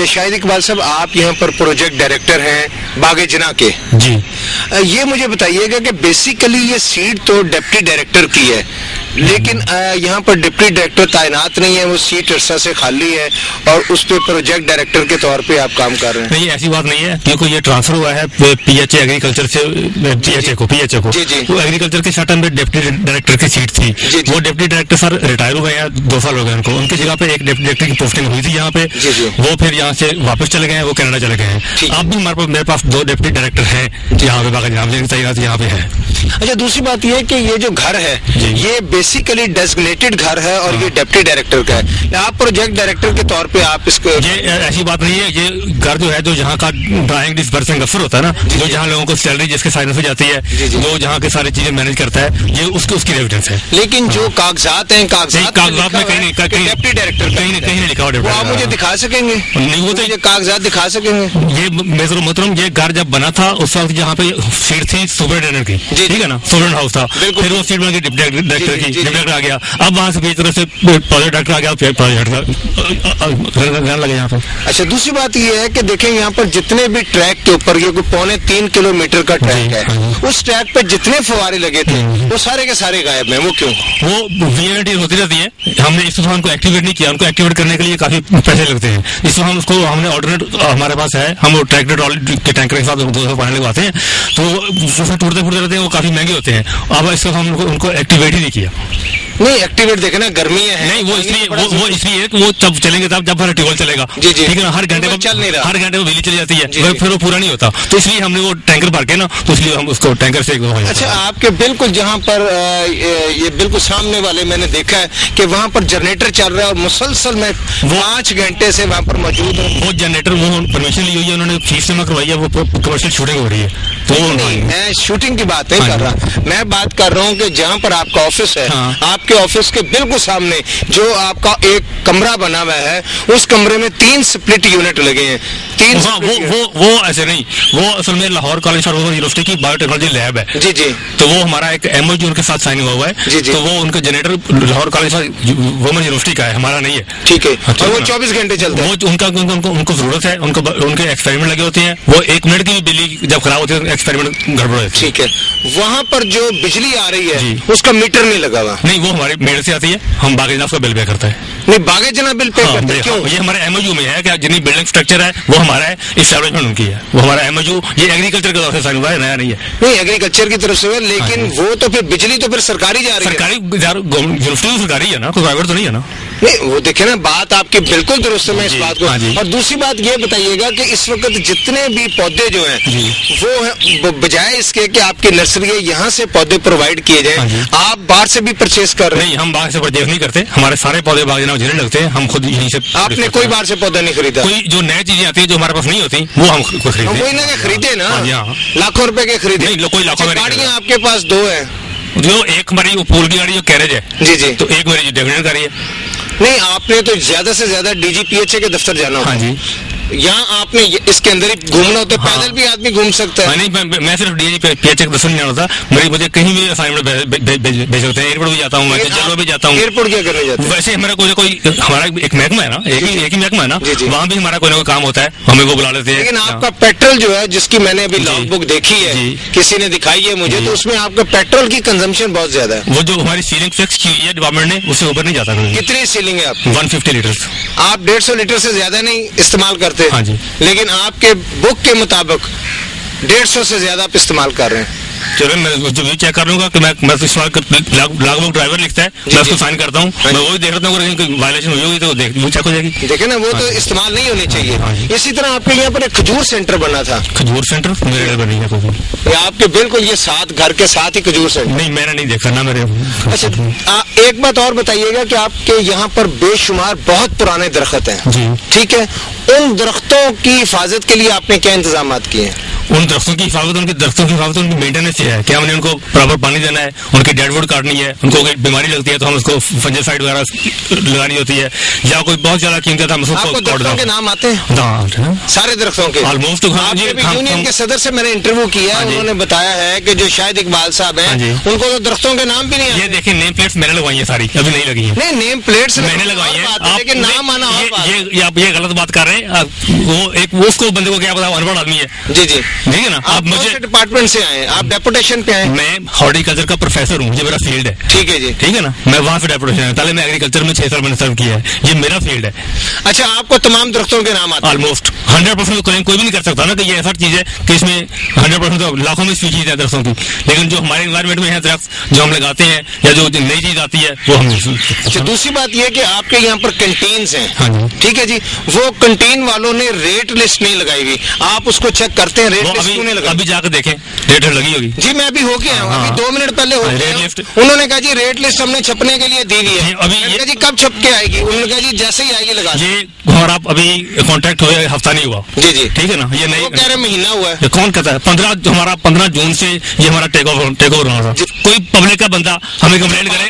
शाहिद इकबाल साहब, आप यहाँ पर प्रोजेक्ट डायरेक्टर हैं बागे जना के जी। ये मुझे बताइएगा कि बेसिकली ये सीट तो डिप्टी डायरेक्टर की है, लेकिन यहाँ पर डिप्टी डायरेक्टर तैनात नहीं है, वो सीट अरसा से खाली है और उस पे प्रोजेक्ट डायरेक्टर के तौर पे आप काम कर रहे हैं। नहीं, ऐसी बात नहीं है, क्योंकि ये ट्रांसफर हुआ है पीएचए एग्रीकल्चर से पीएचए को तो एग्रीकल्चर के शासन में डिप्टी डायरेक्टर की सीट थी। वो डिप्टी डायरेक्टर सर रिटायर हुए हैं, 2 साल हो गए उनको। उनकी जगह पे एक डिप्टी डायरेक्टर की पोस्टिंग हुई थी यहाँ पे, वो फिर यहाँ से वापस चले गए हैं, वो कनाडा चले गए हैं। अब भी मेरे पास 2 डिप्टी डायरेक्टर हैं यहाँ पे बागा जना में, तैनात यहाँ पे है। अच्छा, दूसरी बात ये कि ये जो घर है ये बेसिकली डेजिग्नेटेड घर है और ये डिप्टी डायरेक्टर का है, आप प्रोजेक्ट डायरेक्टर के तौर पे आप इसको। ये ऐसी बात नहीं है, ये घर जो है जो जहाँ का ड्राइंग डिस्बर्सिंग अफसर होता है ना, जो जहाँ लोगों को सैलरी जिसके साइन पे जाती है, जो जहाँ के सारी चीजें मैनेज करता है, ये उसकी रेजिडेंस है। लेकिन जो कागजात हैं, कागजात में कहीं डिप्टी डायरेक्टर कहीं नहीं लिखा हुआ। आप मुझे दिखा सकेंगे? नहीं, वो तो कागजात दिखा सकेंगे? ये मोहतरम, ये घर जब बना था उस वक्त जहाँ पे सीट थी सुपरिटेंडेंट की, ठीक है ना, सुपरिटेंडेंट हाउस था, फिर वो सीट बन गई डिप्टी डायरेक्टर की, डिप्टी डायरेक्टर आ गया, अब वहाँ से बीच तरफ से प्रोजेक्ट डायरेक्टर आ गया, प्रोजेक्ट लगे यहाँ पे। अच्छा, दूसरी बात ये है कि देखें यहाँ पर जितने भी ट्रैक के ऊपर, ये 3.25 किलोमीटर का ट्रैक है, उस ट्रैक पे जितने फवारे लगे थे वो सारे के सारे गायब हैं। वो क्यों? वो वीएनटी होती रहती है, हमने इस दफा उनको एक्टिवेट नहीं किया, उनको एक्टिवेट करने के लिए काफी पैसे लगते हैं। इस दफा उसको हमने ऑर्डिनेट हमारे पास है, हम ट्रैक्टर के टैंकर के साथ 200 पानी लगवाते हैं, तो टूटते फूटते रहते हैं, वो काफी महंगे होते हैं। अब इस दफा हमने उनको एक्टिवेट ही नहीं किया। नहीं, एक्टिवेट देखे ना, गर्मी है। नहीं, वो इसलिए वो तब चलेंगे जब हर ट्यूबवेल चलेगा, ठीक है ना, हर घंटे चल नहीं रहा, हर घंटे वो बिजली चली जाती है, फिर वो पूरा नहीं होता, तो इसलिए हमने वो टैंकर भर के ना, तो इसलिए हम उसको टैंकर से। अच्छा, आपके बिल्कुल जहाँ पर ये बिल्कुल सामने वाले मैंने देखा है कि वहाँ पर जनरेटर चल रहा है और मुसलसल मैं 5 घंटे से वहाँ पर मौजूद हूँ। वो जनरेटर वो परमिशन ली हुई है, उन्होंने फीस जमा करवाई है, वो कमर्शियल शूटिंग हो रही है। तो नहीं, मैं शूटिंग की बात नहीं कर रहा, मैं बात कर रहा हूँ कि जहाँ पर आपका ऑफिस है, आपके ऑफिस के बिल्कुल सामने जो आपका एक कमरा बना हुआ है, उस कमरे में 3 स्प्लिट यूनिट लगे हैं। 3 वो ऐसे नहीं, वो असल में लाहौर कॉलेज और यूनिवर्सिटी की बायोटेक्नोलॉजी लैब है। जी जी। तो वो हमारा एक एमओयू उनके साथ साइन हुआ है। जी जी। तो वो उनका generator Lahore college women university का है, हमारा नहीं है। ठीक है। और वो 24 घंटे चलता है। वो उनको जरूरत है, उनके एक्सपेरिमेंट लगे होते हैं, वो 1 मिनट की भी बिजली जब खराब होती है एक्सपेरिमेंट गड़बड़ होती है। ठीक है। वहाँ पर जो बिजली आ रही है उसका मीटर नहीं लगा हुआ? नहीं, वो हमारे मीटर से आती है, हम बागे जना बिल पे करता है। नहीं, बागे जना बिल पे करता है? क्यों? ये हमारे एमओयू में है कि जितनी बिल्डिंग स्ट्रक्चर है वो हमारा है, इस्टेब्लिशमेंट उनकी है, वो हमारा एमओयू, ये एग्रीकल्चर के तरफ से साइन हुआ है, नया नहीं है। नहीं, एग्रीकल्चर की तरफ से है, लेकिन वो तो फिर बिजली तो फिर सरकारी जा रही है। सरकारी यूनिवर्सिटी तो सरकारी है ना, कोई प्राइवेट तो नहीं है ना। नहीं, वो देखे ना, बात आपकी बिल्कुल दुरुस्त है, मैं इस बात को। और दूसरी बात ये बताइएगा कि इस वक्त जितने भी पौधे जो हैं वो बजाय इसके कि आपकी नर्सरी है यहाँ से पौधे प्रोवाइड किए जाए, आप बाहर से भी परचेज कर रहे हैं? नहीं, हम बाहर से परचेज नहीं करते, हमारे सारे पौधे बाग जना में लगते हैं, हम खुद यहीं से। आपने कोई बाहर से पौधा नहीं खरीदा? कोई जो नई चीजें आती है जो हमारे पास नहीं होती वो हम खुद खरीदते। कोई ना खरीदे ना, लाखों रुपए के खरीदे। नहीं, कोई लाखों में। गाड़ियाँ आपके पास 2 है? जो एक हमारी पूल की गाड़ी जो कैरेज है, जी जी, तो एक मेरी डेफिनेट गाड़ी है। नहीं, आपने तो ज्यादा से ज्यादा डीजीपीएचए के दफ्तर जाना होगा। हाँ जी। यहाँ आपने इसके अंदर ही घूमना होता है, पैदल भी आदमी घूम सकता है। नहीं, मैं सिर्फ डीजीपीएचए के दफ्तर नहीं जाता, मुझे कहीं भी असाइनमेंट भेज सकते हैं, एयरपोर्ट भी जाता हूँ, मैं जलवा भी जाता हूँ। एयरपोर्ट क्या करने जाते हैं? वैसे हमारा कोई हमारा एक महकमा है ना, एक ही महकमा है ना, वहाँ भी हमारा कोई ना कोई काम होता है, हमें वो बुला लेते हैं। लेकिन आपका पेट्रोल जो है, जिसकी मैंने अभी लॉग बुक देखी है, किसी ने दिखाई है मुझे, तो उसमें आपका पेट्रोल की कंजम्पशन बहुत ज्यादा है। वो जो हमारी सीलिंग फिक्स की हुई है डिपार्टमेंट ने, उससे ऊपर नहीं जाता। कितनी सीलिंग है आपकी? 150 लीटर। आप 150 लीटर से ज्यादा नहीं इस्तेमाल करते? हाँ जी। लेकिन आपके बुक के मुताबिक 150 से ज्यादा आप इस्तेमाल कर रहे हैं। चलो, मैं जो भी चेक कर लूंगा कि मैं लागू ड्राइवर लिखता है, मैं उसको साइन करता हूँ, मैं वही देख रहा हूँ, कोई वायलेशन हुई होगी तो वो चेक हो जाएगी। देखे ना, वो तो इस्तेमाल नहीं होनी चाहिए। इसी तरह आपके यहाँ पर एक खजूर सेंटर बना था। खजूर सेंटर मेरे बनी है कोई? आपके बिल्कुल ये साथ घर के साथ ही खजूर सेंटर? नहीं, मैंने नहीं देखा ना मेरे। अच्छा, एक बात और बताइएगा कि आपके यहाँ पर बेशुमार बहुत पुराने दरख्त हैं, ठीक है, उन दरख्तों की हिफाजत के लिए आपने क्या इंतजाम किए हैं? उन दरख्तों की हिफाजत, उनकी दरख्तों की हिफाजत, उनकी मेंटेनेंस है कि हमने उनको प्रॉपर पानी देना है, उनकी डेडवुड काटनी है, उनको कोई बीमारी लगती है तो हम उसको फंजिसाइड वगैरह लगानी होती है, या कोई बहुत ज्यादा कीमत हम उसको दरख्तों के नाम आते हैं सारे दरख्तों के ऑलमोस्ट। यूनियन के सदर से मैंने इंटरव्यू किया, उन्होंने बताया है कि जो शायद इकबाल साहब हैं उनको तो दरख्तों के नाम भी नहीं। ये देखिए नेम प्लेट्स मैंने लगवाई है सारी, अभी नहीं लगी है। नहीं, नेम प्लेट्स मैंने लगवाई है लेकिन नाम आना आप ये गलत बात कर रहे हैं। वो उसको बंदे को क्या पता, अनपढ़ आदमी है। जी जी, ठीक है ना। आप मुझे डिपार्टमेंट से आए, आप डेपुटेशन पे आए? मैं हॉर्टिकल्चर का प्रोफेसर हूँ, ये मेरा फील्ड है। ठीक है जी, ठीक है ना। मैं वहाँ से डेपुटेशन है, पहले मैं एग्रीकल्चर में 6 साल मैंने सर्व किया है, ये मेरा फील्ड है। अच्छा, आपको तमाम दरख्तों के नाम आते हैं? ऑलमोस्ट 100% क्लेम कोई भी नहीं कर सकता ना कि ये ऐसा चीज है कि इसमें 100% तो लाखों में स्पीशीज है दरख्तों की, लेकिन जो हमारे एनवायरमेंट में है दरख्त जो हम लगाते हैं या जो नई चीज आती है वो हम। अच्छा, दूसरी बात यह कि आपके यहाँ पर कैंटीन्स हैं, ठीक है जी, वो कैंटीन वालों ने रेट लिस्ट नहीं लगाई हुई, आप उसको चेक करते हैं? रेट लिस्ट क्यों नहीं लगाई? अभी जाकर देखें, रेट लगी होगी। जी, मैं अभी होके आया हूँ, अभी 2 मिनट पहले हो गया। उन्होंने कहा जी रेट लिस्ट हमने छपने के लिए दी हुई है। अभी जी कब छप के आएगी? उन्होंने कहा जी जैसे ही आएगी लगा। ये हमारा अभी कॉन्ट्रैक्ट हुआ, हफ्ता नहीं हुआ। जी जी, ठीक है ना। ये नहीं कह रहे महीना हुआ है। कौन कहता है? 15 जून से ये हमारा टेक ओवर होना था। कोई पब्लिक का बंदा हमें कंप्लेंट करे,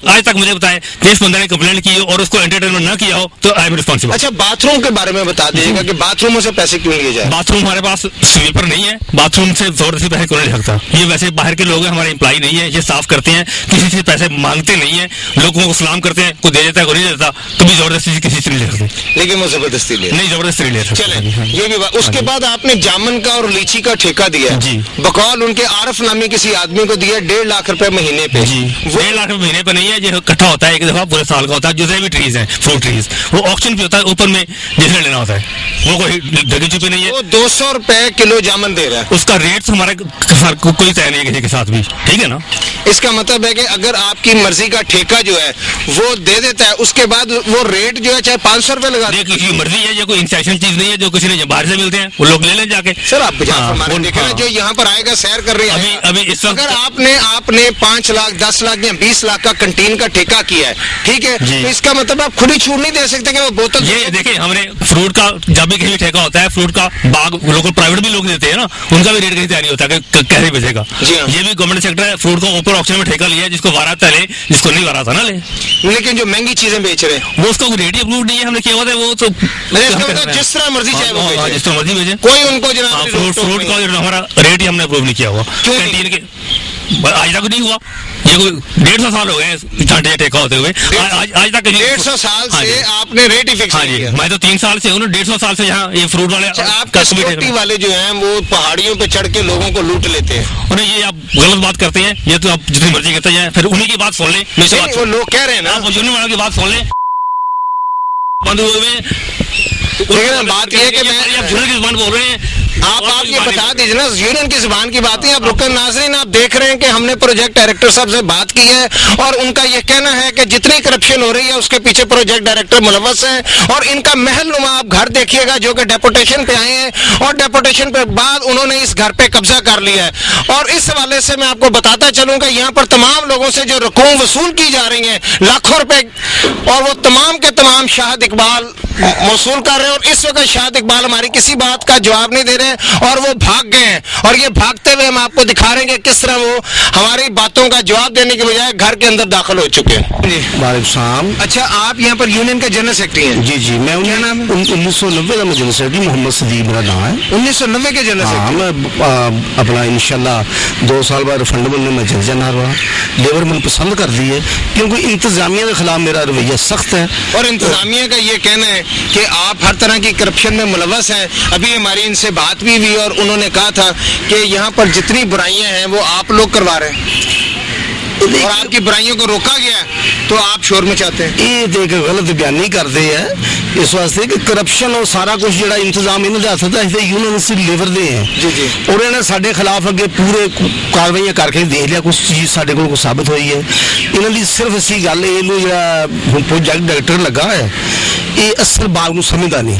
आज तक मुझे बताए जिस बंदे ने कंप्लेंट की हो और उसको एंटरटेनमेंट ना किया हो तो आई एम रिस्पॉन्सिबल। अच्छा, बाथरूम के बारे में बता दीजिएगा कि बाथरूमों से पैसे क्यों लिए जाए? बाथरूम हमारे पास स्वीपर नहीं है, बाथरूम से जबरदस्ती पैसे क्यों नहीं लगता? ये वैसे बाहर के लोग हैं, हमारे एम्प्लॉय नहीं है, ये साफ करते हैं, किसी से पैसे मांगते नहीं है, लोगों को सलाम करते हैं, कोई दे देता है कोई नहीं देता, कभी जबरदस्ती किसी से नहीं ले सकते। लेकिन वो जबरदस्ती नहीं जबरदस्ती ले सकते। ये भी बात। उसके बाद आपने जामुन का और लीची का ठेका दिया जी, बकौल उनके आरफ नामी किसी आदमी को दिया 1.5 लाख रुपए महीने पे जी। 1.5 लाख रुपए महीने पे नहीं है, जो इकट्ठा होता है एक दफा पूरे साल का होता है, जितने भी ट्रीज हैं, फ्रूट ट्रीज, वो ऑक्शन पे होता है, ऊपर में जिसने लेना होता है, वो कोई जगह चुपी नहीं है। वो 200 रुपए किलो जामुन दे रहा है, उसका रेट हमारे कोई तय नहीं है किसी के साथ भी। ठीक है ना। इसका मतलब है कि अगर आपकी मर्जी का ठेका जो है वो दे देता है, उसके बाद वो रेट जो है चाहे 500 रुपए लगा दे, किसी मर्जी है, ये कोई इंसेशन चीज नहीं है जो किसी ने बाहर से मिलते हैं वो लोग ले लें जाके। सर आप जो यहाँ पर आएगा सैर कर रही है, अभी इस वक्त अगर आपने 5 लाख 10 लाख या 20 लाख का कंटीन का ठेका किया है, ठीक है, तो इसका मतलब आप खुद ही छूट नहीं दे सकते कि वो बोतल। ये देखिए, हमने फ्रूट का जब भी कहीं ठेका होता है, फ्रूट का बाग लोग प्राइवेट भी लोग देते हैं ना, उनका भी रेट कहीं तैयार नहीं होता कि कैसे बेचेगा। ये भी गवर्नमेंट सेक्टर है, फ्रूट का ऊपर ऑक्शन में ठेका लिया है, जिसको वारा था ले, जिसको नहीं वारा था ना ले। लेकिन जो महंगी चीजें बेच रहे हैं वो उसका रेट ही अप्रूव नहीं है, हमने किया हुआ था, वो तो जिस तरह मर्जी चाहे वो जिस तरह मर्जी बेचे, कोई उनको जनाब फ्रूट का हमारा रेट ही हमने अप्रूव नहीं किया हुआ कैंटीन के, आज तक नहीं हुआ। ये कोई 150 साल हो गए चांटे ठेका होते हुए, आज तक 150 साल से आपने रेट ही फिक्स किया। मैं तो 3 साल से हूँ, 150 साल से यहाँ ये फ्रूट वाले सिक्योरिटी वाले जो हैं वो पहाड़ियों पे चढ़ के लोगों को लूट लेते हैं। उन्हें ये आप गलत बात करते हैं, ये तो आप जितनी मर्जी कहते हैं, फिर उन्हीं की बात सुन ले। वो लोग कह रहे हैं ना, आप यूनियन वालों की बात सुन ले। बंद हुए बात यह है कि मैं यूनियन की जुबान बोल रहे हैं, आप ये बता दीजिए ना, यूनियन की जुबान की बात है। आप रुकन नाज़रीन, आप देख रहे हैं कि हमने प्रोजेक्ट डायरेक्टर साहब से बात की है और उनका यह कहना है कि जितनी करप्शन हो रही है उसके पीछे प्रोजेक्ट डायरेक्टर मुलव्वस है, और इनका महलनुमा आप घर देखिएगा जो कि डेपुटेशन पे आए हैं, और डेपुटेशन पे बाद उन्होंने इस घर पे कब्जा कर लिया है। और इस हवाले से मैं आपको बताता चलूंगा, यहाँ पर तमाम लोगों से जो रकूम वसूल की जा रही है लाखों रुपए, और वो तमाम के तमाम शाहिद इकबाल वसूल कर रहे हैं, और इस वक्त शाहिद इकबाल हमारी किसी बात का जवाब नहीं दे रहे हैं और वो भाग गए हैं। और ये भागते हुए हम आपको दिखा रहे हैं कि किस तरह वो हमारी बातों का जवाब देने के बजाय घर के अंदर दाखिल हो चुके हैं। अच्छा, आप यहाँ पर यूनियन का जनरल सेक्रेटरी हैं? जी जी, मैं 1990 का जनरल सेक्रेटरी, मोहम्मद सदीक मेरा नाम है। 1990 के जनरल सेक्रेटरी? मैं अपना इंशाल्लाह 2 साल बाद रिफंड में मैं जल जाना रहा। लेबर मैंने पसंद कर दी है क्योंकि इंतजामिया के खिलाफ मेरा रवैया सख्त है, और इंतजामिया का ये कहना है कि आप हर तरह की करप्शन में मुलव्वस हैं। अभी हमारी इनसे बात भी हुई और उन्होंने कहा था कि यहाँ पर जितनी बुराइयां हैं वो आप लोग करवा रहे हैं और आपकी बुराइयों को रोका गया तो आप शोर मचाते हैं। ये देख गलत बयानी करते हैं इस वास्ते कि करप्शन और सारा कुछ जो इंतजाम इन्होंने हथ था यूनियन से लेवर दे हैं जी जी, और इन्होंने साढ़े खिलाफ अगे पूरे कार्रवाइयां करके देख लिया, कुछ चीज साढ़े को साबित हुई है। इन्होंने सिर्फ असी गल जो प्रोजेक्ट डायरेक्टर लगा है ये असल बाग को समझदा नहीं।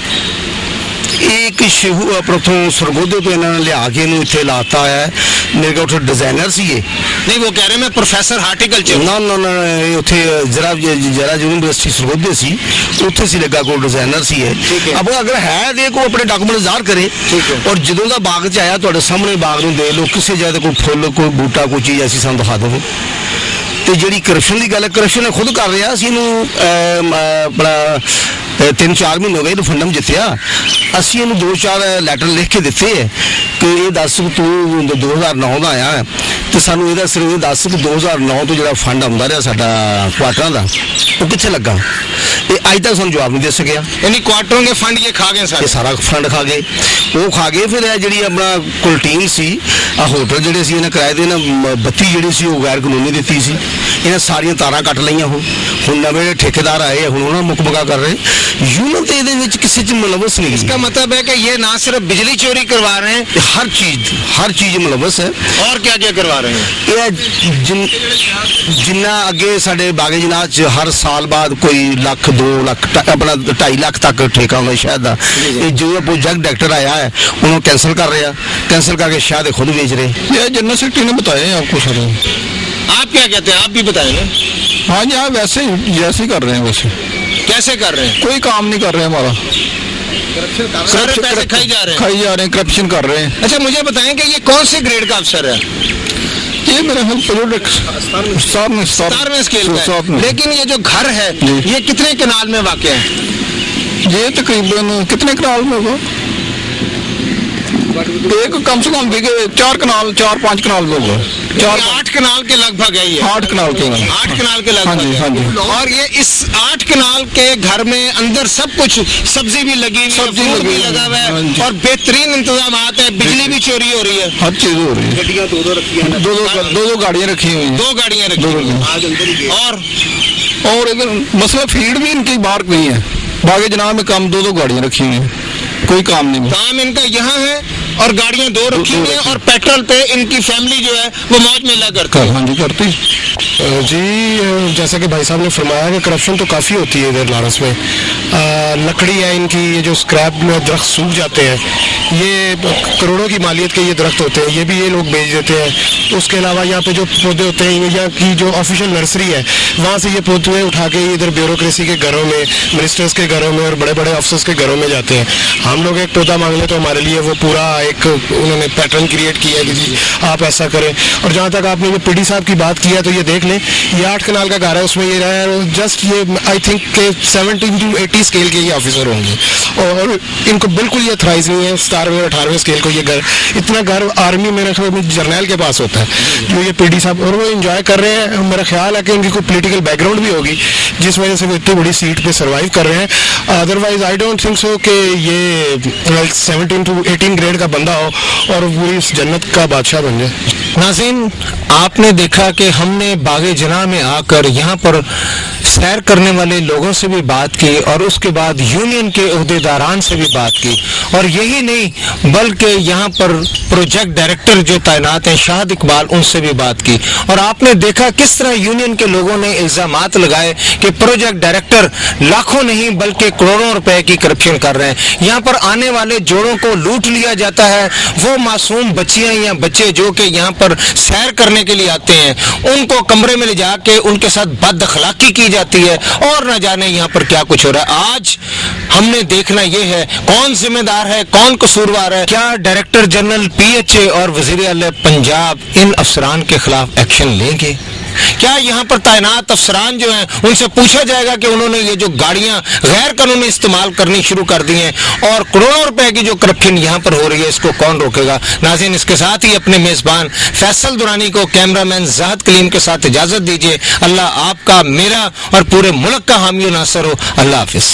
एक शिहू प्रथों सरगोधे तो इन्होंने लिया के इत्थे लाता है। मेरे को उत्थे डिजाइनर सी ये नहीं, वो कह रहे मैं प्रोफेसर हार्टिकल्चर ना ना ना उत्थे जरा यूनिवर्सिटी सरगोधे सी उत्थे सी लगा को डिजाइनर सी है। अब अगर है दे को अपने डॉक्यूमेंट ज़ाहिर करे और जदों दा बाग च आया तुहाडे सामने बाग नूं दे लो, किसी जगह कोई फुल कोई बूटा कोई चीज़ ऐसी सानूं दिखा देवे। तो जी करप्शन की गल है, करप्शन है खुद कर रहा। असीं अपना 3-4 महीने हो गए रिफंडम जितया, असीं इहनूं 2-4 लैटर लिख के दिते है कि ये दस तू 2009 का आया तो सानूं इहदा सिर्फ ये दस कि 2009 तो जो फंड आउंदा रहा साडा क्वार्टरां दा वो कित्थे लगा। ये अज तक सानूं जवाब नहीं दे सकिया। यानी क्वार्टरों के फंड ये खा गए सारे, सारा फंड खा गए, वो खा गए। फिर जी अपना कुल टीम सी होटल जोड़े सी इन्हें किराए देना बत्ती जी सी गैर कानूनी दी सी, इन्हें सारिया तारा कट लिया। हुण नवे ठेकेदार आए हुण उन्होंने मुकमगा कर रहे। यूनियन तो ये किसी च मुलवस नहीं। इसका मतलब है कि ये ना सिर्फ बिजली चोरी करवा रहे हैं, हर चीज मुलवस है। और क्या क्या करवा रहे हैं? जिन्ना अगे साडे बागे जनाब च हर साल बाद कोई लाख 2 लाख अपना 2.5 लाख तक ठेका होना शायद का, जो प्रोजेक्ट डायरेक्टर आया है उन्होंने कैंसिल कर रहा, कैंसिल करके शायद खुद बेच रहे। ये जनरल सेक्रेटरी ने बताया आपको सारे। आप क्या कहते हैं, आप भी बताएं ना। हाँ जी, हाँ वैसे जैसे ही कर रहे हैं। वैसे कैसे कर रहे हैं? कोई काम नहीं कर रहे हमारा, सारे पैसे खाई जा रहे हैं, करप्शन कर रहे हैं। अच्छा मुझे बताएं कि ये कौन से ग्रेड का अफसर है? ये मेरा प्रोजेक्ट 17वें स्केल का है। लेकिन ये जो घर है ये कितने कनाल में वाक़ है? ये तकरीबन कितने कनाल में होगा? एक कम से कम 4-5 कनाल में होगा। 8 कनाल के लगभग है ये। 8 कनाल के लगभग। हाँ जी, हाँ जी। और ये इस 8 कनाल के घर में अंदर सब कुछ, सब्जी भी लगी हुई, सब्जी भी लगा हुआ है और बेहतरीन इंतजाम है। बिजली भी चोरी हो रही है, हर चीज हो रही है। गड्डियां 2-2 रखी हैं, 2 गाड़ियां रखी हुई हैं, 2 गाड़ियां रखी हुई हैं। और इधर मसला फीड भी इनकी बाहर नहीं है। बागे जनाब में काम 2 गाड़ियां रखी हुई हैं, कोई काम नहीं। काम इनका यहाँ है और गाड़ियां 2 रखी हुई हैं और पेट्रोल पे इनकी फैमिली जो है वो मौज मेला करती है। हाँ जी, करती जी। जैसा कि भाई साहब ने फरमाया कि करप्शन तो काफ़ी होती है इधर लारस में। लकड़ी है इनकी, ये जो स्क्रैप में दरख्त सूख जाते हैं, ये करोड़ों की मालियत के ये दरख्त होते हैं, ये भी ये लोग बेच देते हैं। उसके अलावा यहाँ पे जो पौधे होते हैं, यहाँ की जो ऑफिशियल नर्सरी है वहाँ से ये पौधे उठा के इधर ब्यूरोक्रेसी के घरों में, मिनिस्टर्स के घरों में और बड़े बड़े अफसर्स के घरों में जाते हैं। हम लोग एक पौधा मांग लें तो हमारे लिए वो पूरा एक उन्होंने पैटर्न क्रिएट किया है कि जी आप ऐसा करें। और जहाँ तक आपने ये पीडी साहब की बात किया तो ये देख लें, ये 8 कनाल का घर है, उसमें ये रहा है जस्ट ये आई थिंक के 17 to 80 स्केल के ये ऑफिसर होंगे और इनको बिल्कुल ये थ्राइज नहीं है 17वें 18वें स्केल को। ये घर, इतना घर आर्मी मेरे ख्याल में जर्नैल के पास होता है जो ये पीडी साहब, और वो एंजॉय कर रहे हैं। मेरा ख्याल है कि इनकी कोई पॉलिटिकल बैकग्राउंड भी होगी जिस वजह से वो इतनी बड़ी सीट पे सर्वाइव कर रहे हैं। Otherwise I don't think so कि ये 17 to 18 ग्रेड का बंदा हो और पूरी इस जन्नत का बादशाह बन जाए। नाज़रीन, आपने देखा कि हमने बागे जना में आकर यहाँ पर सैर करने वाले लोगों से भी बात की और उसके बाद यूनियन के ओहदेदारान से भी बात की, और यही नहीं बल्कि यहाँ पर प्रोजेक्ट डायरेक्टर जो तैनात हैं शाहिद इकबाल, उनसे भी बात की। और आपने देखा किस तरह यूनियन के लोगों ने इल्जामात लगाए कि प्रोजेक्ट डायरेक्टर लाखों नहीं बल्कि करोड़ों रुपए की करप्शन कर रहे हैं। यहाँ पर आने वाले जोड़ों को लूट लिया जाता है। वो मासूम बच्चियां या बच्चे जो कि यहाँ पर सैर करने के लिए आते हैं, उनको कमरे में ले जाके उनके साथ बदअखलाकी की जाती है और न जाने यहाँ पर क्या कुछ हो रहा है। आज हमने देखना यह है कौन जिम्मेदार है, कौन कसूरवार है। क्या डायरेक्टर जनरल PHA और वजीर आला पंजाब इन अफसरान के खिलाफ एक्शन लेंगे? क्या यहाँ पर तैनात अफसरान जो हैं उनसे पूछा जाएगा कि उन्होंने ये जो गाड़ियां गैर कानूनी इस्तेमाल करनी शुरू कर दी हैं और करोड़ों रुपए की जो करप्शन यहाँ पर हो रही है, इसको कौन रोकेगा? नाज़रीन, इसके साथ ही अपने मेजबान फैसल दुरानी को कैमरामैन जाहिद कलीम के साथ इजाजत दीजिए। अल्लाह आपका, मेरा और पूरे मुल्क का हामी नासर हो। अल्लाह हाफिज।